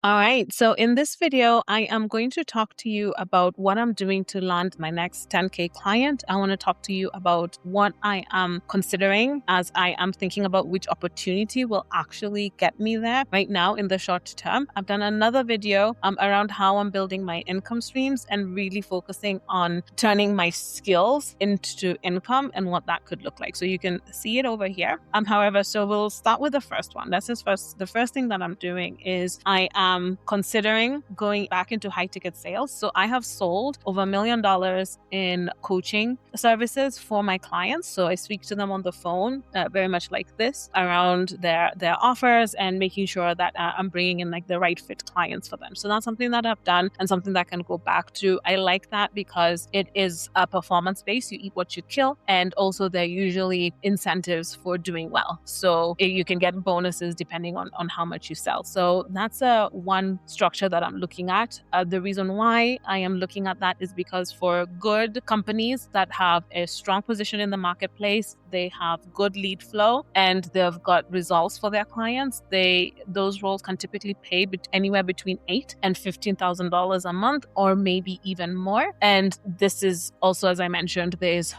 All right. So in this video, I am going to talk to you about what I'm doing to land my next 10K client. I want to talk to you about what I am considering as I am thinking about which opportunity will actually get me there right now in the short term. I've done another video around how I'm building my income streams and really focusing on turning my skills into income and what that could look like. So you can see it over here. However, so we'll start with the first one. The first thing that I'm doing is I am considering going back into high ticket sales. So I have sold over $1 million in coaching services for my clients. So I speak to them on the phone, very much like this, around their offers and making sure that I'm bringing in like the right fit clients for them. So that's something that I've done and something that I can go back to. I like that because it is a performance base. You eat what you kill, and also there are usually incentives for doing well. So you can get bonuses depending on how much you sell. So that's one structure that I'm looking at. The reason why I am looking at that is because for good companies that have a strong position in the marketplace, they have good lead flow, and they've got results for their clients. Those roles can typically pay anywhere between $8,000 and $15,000 a month, or maybe even more. And this is also, as I mentioned, there's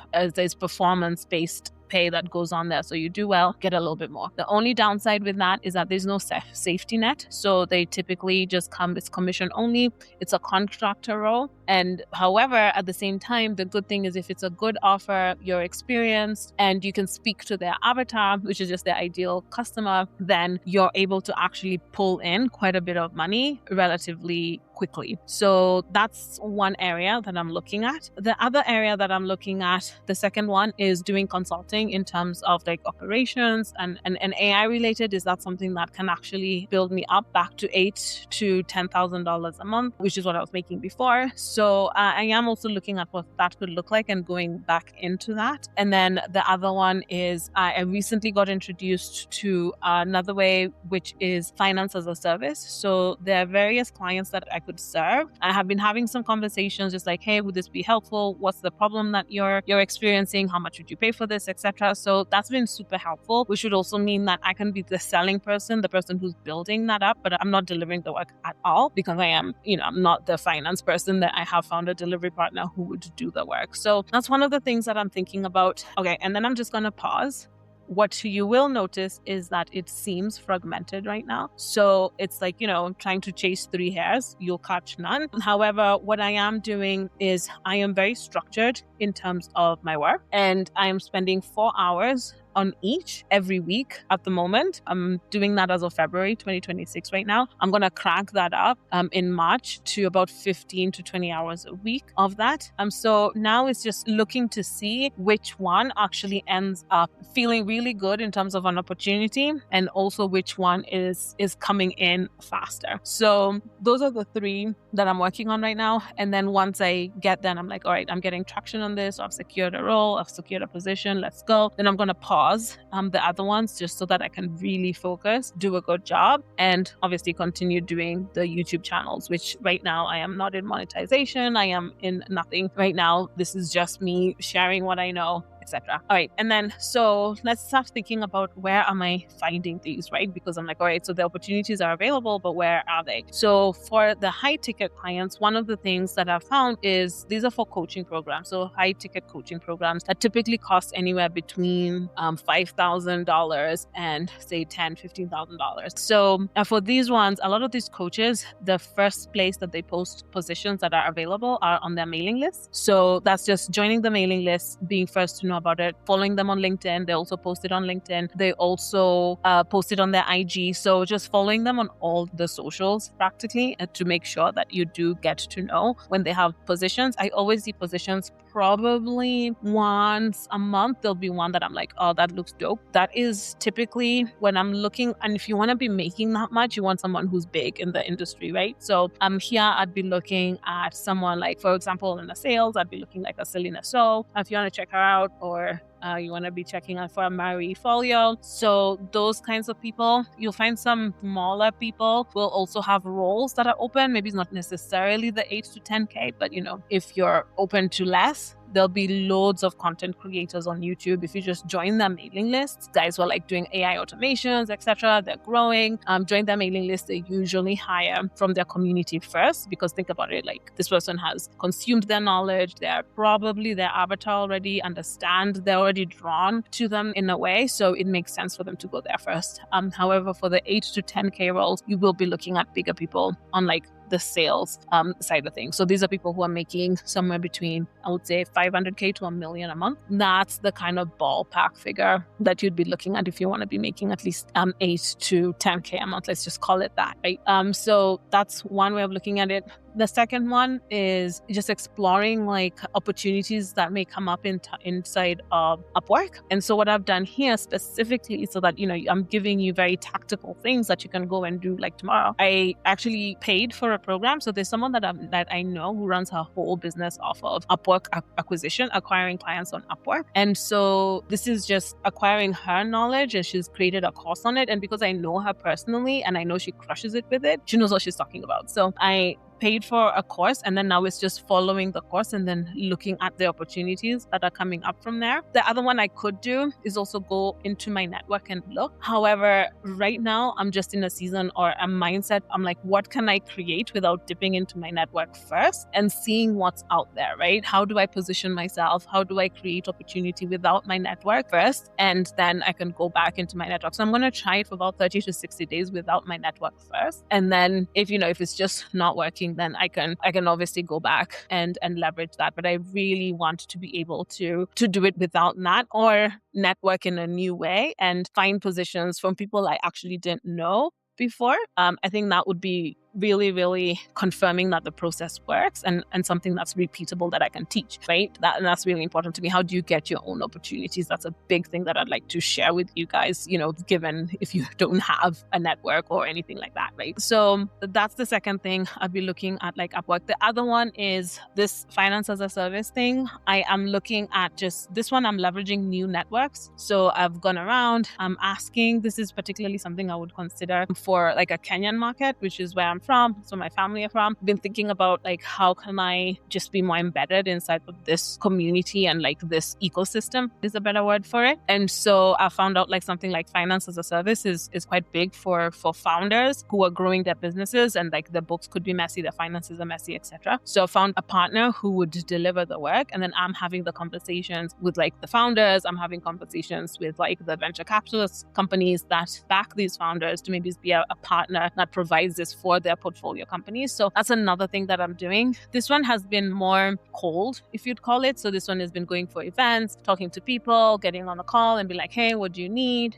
performance-based pay that goes on there. So you do well, get a little bit more. The only downside with that is that there's no safety net. So they typically just come, it's commission only. It's a contractor role. And however, at the same time, the good thing is if it's a good offer, you're experienced and you can speak to their avatar, which is just their ideal customer, then you're able to actually pull in quite a bit of money relatively quickly. So that's one area that I'm looking at. The other area that I'm looking at, the second one, is doing consulting in terms of like operations and AI related. Is that something that can actually build me up back to $8,000 to $10,000 a month, which is what I was making before. So I am also looking at what that could look like and going back into that. And then the other one is I recently got introduced to another way, which is finance as a service. So there are various clients that I could serve. I have been having some conversations just like, hey, would this be helpful? What's the problem that you're experiencing? How much would you pay for this, etc.? So that's been super helpful, which would also mean that I can be the selling person, the person who's building that up, but I'm not delivering the work at all because I am, I'm not the finance person. That I have found a delivery partner who would do the work. So that's one of the things that I'm thinking about. Okay, and then I'm just going to pause. What you will notice is that it seems fragmented right now. So it's like, trying to chase three hares, you'll catch none. However, what I am doing is I am very structured in terms of my work, and I am spending 4 hours on each every week at the moment. I'm doing that as of February 2026 right now. I'm going to crank that up in March to about 15 to 20 hours a week of that. So now it's just looking to see which one actually ends up feeling really good in terms of an opportunity, and also which one is coming in faster. So those are the three that I'm working on right now. And then once I get them, I'm like, all right, I'm getting traction on this. I've secured a role, I've secured a position, let's go. Then I'm going to pause the other ones just so that I can really focus, do a good job, and obviously continue doing the YouTube channels, which right now I am not in monetization. I am in nothing right now. This is just me sharing what I know, etc. All right. And then, so let's start thinking about where am I finding these, right? Because I'm like, all right, so the opportunities are available, but where are they? So for the high ticket clients, one of the things that I've found is these are for coaching programs. So high ticket coaching programs that typically cost anywhere between $5,000 and say $10,000, $15,000. So for these ones, a lot of these coaches, the first place that they post positions that are available are on their mailing list. So that's just joining the mailing list, being first to know about it, following them on LinkedIn. They also post it on LinkedIn. They also post it on their IG. So just following them on all the socials practically to make sure that you do get to know when they have positions. I always see positions probably once a month. There'll be one that I'm like, oh, that looks dope. That is typically when I'm looking. And if you want to be making that much, you want someone who's big in the industry, right? So here I'd be looking at someone like, for example, in the sales, I'd be looking like a Selena So. If you want to check her out, or you want to be checking out for a Marie Folio. So those kinds of people, you'll find some smaller people will also have roles that are open. Maybe it's not necessarily the 8 to 10K, but if you're open to less, there'll be loads of content creators on YouTube. If you just join their mailing lists, guys who are like doing AI automations, etc., they're growing. Join their mailing list. They usually hire from their community first, because think about it, like this person has consumed their knowledge. They're probably their avatar already understand. They're already drawn to them in a way, so it makes sense for them to go there first. However, for the 8 to 10K roles, you will be looking at bigger people on like the sales side of things. So these are people who are making somewhere between, I would say, 500K to $1 million a month. That's the kind of ballpark figure that you'd be looking at if you want to be making at least 8 to 10K a month. Let's just call it that, right? So that's one way of looking at it. The second one is just exploring like opportunities that may come up inside of Upwork. And so what I've done here specifically, so that, I'm giving you very tactical things that you can go and do like tomorrow. I actually paid for a program. So there's someone that I know who runs her whole business off of Upwork acquisition, acquiring clients on Upwork. And so this is just acquiring her knowledge, and she's created a course on it. And because I know her personally and I know she crushes it with it, she knows what she's talking about. So I paid for a course, and then now it's just following the course and then looking at the opportunities that are coming up from there. The other one I could do is also go into my network and look. However, right now I'm just in a season or a mindset. I'm like, what can I create without dipping into my network first and seeing what's out there, right? How do I position myself? How do I create opportunity without my network first? And then I can go back into my network. So I'm going to try it for about 30 to 60 days without my network first. And then if it's just not working, then I can obviously go back and leverage that. But I really want to be able to do it without that, or network in a new way and find positions from people I actually didn't know before. I think that would be really, really confirming that the process works and something that's repeatable that I can teach, right? That's really important to me. How do you get your own opportunities? That's a big thing that I'd like to share with you guys, given if you don't have a network or anything like that, right? So that's the second thing I'd be looking at, like Upwork. The other one is this finance as a service thing. I am looking at just this one. I'm leveraging new networks. So I've gone around, I'm asking, this is particularly something I would consider for like a Kenyan market, which is where I'm from, so my family are from. Been thinking about like, how can I just be more embedded inside of this community and like this ecosystem is a better word for it. And so I found out like something like finance as a service is quite big for founders who are growing their businesses, and like their books could be messy, their finances are messy, etc. So I found a partner who would deliver the work, and then I'm having the conversations with like the founders. I'm having conversations with like the venture capitalist companies that back these founders to maybe be a partner that provides this for their portfolio companies. So that's another thing that I'm doing. This one has been more cold, if you'd call it. So this one has been going for events, talking to people, getting on a call and be like, hey, what do you need?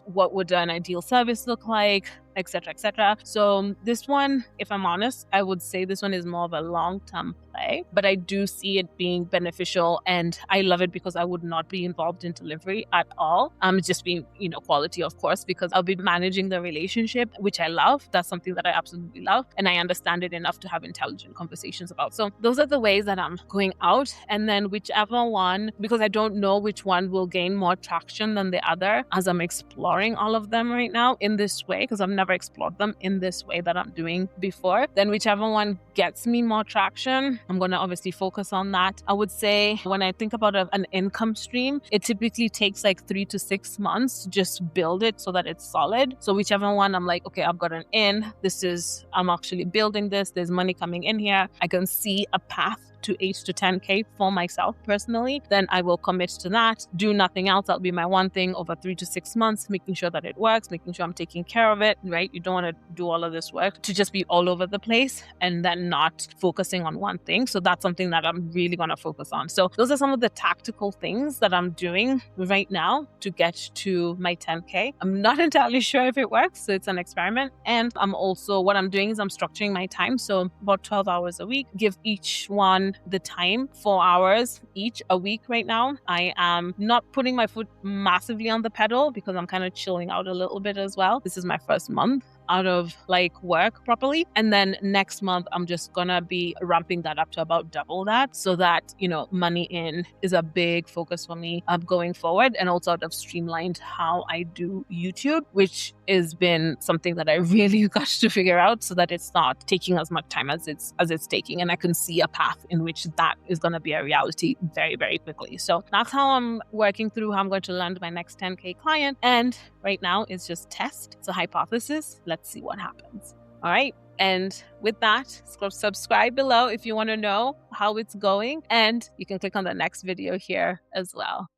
What would an ideal service look like? Etc., etc. So this one, if I'm honest, I would say this one is more of a long-term play, but I do see it being beneficial, and I love it because I would not be involved in delivery at all. Just being, quality, of course, because I'll be managing the relationship, which I love. That's something that I absolutely love, and I understand it enough to have intelligent conversations about. So those are the ways that I'm going out, and then whichever one, because I don't know which one will gain more traction than the other as I'm exploring all of them right now in this way, because I've never explored them in this way that I'm doing before, then whichever one gets me more traction, I'm going to obviously focus on that. I would say when I think about an income stream, it typically takes like 3 to 6 months to just build it so that it's solid. So whichever one I'm like, okay, I've got an in, I'm actually building this, there's money coming in here, I can see a path to 8 to 10K for myself personally, then I will commit to that. Do nothing else. That'll be my one thing over 3 to 6 months, making sure that it works, making sure I'm taking care of it, right? You don't want to do all of this work to just be all over the place and then not focusing on one thing. So that's something that I'm really going to focus on. So those are some of the tactical things that I'm doing right now to get to my 10K. I'm not entirely sure if it works, so it's an experiment. And what I'm doing is I'm structuring my time. So about 12 hours a week, give each one the time, 4 hours each a week right now. I am not putting my foot massively on the pedal because I'm kind of chilling out a little bit as well. This is my first month out of like work properly. And then next month, I'm just gonna be ramping that up to about double that, so that, money in is a big focus for me going forward. And also I've streamlined how I do YouTube, which has been something that I really got to figure out so that it's not taking as much time as it's taking. And I can see a path in which that is going to be a reality very, very quickly. So that's how I'm working through how I'm going to land my next 10K client. And right now it's just test. It's a hypothesis. Let's see what happens. All right. And with that, subscribe below if you want to know how it's going. And you can click on the next video here as well.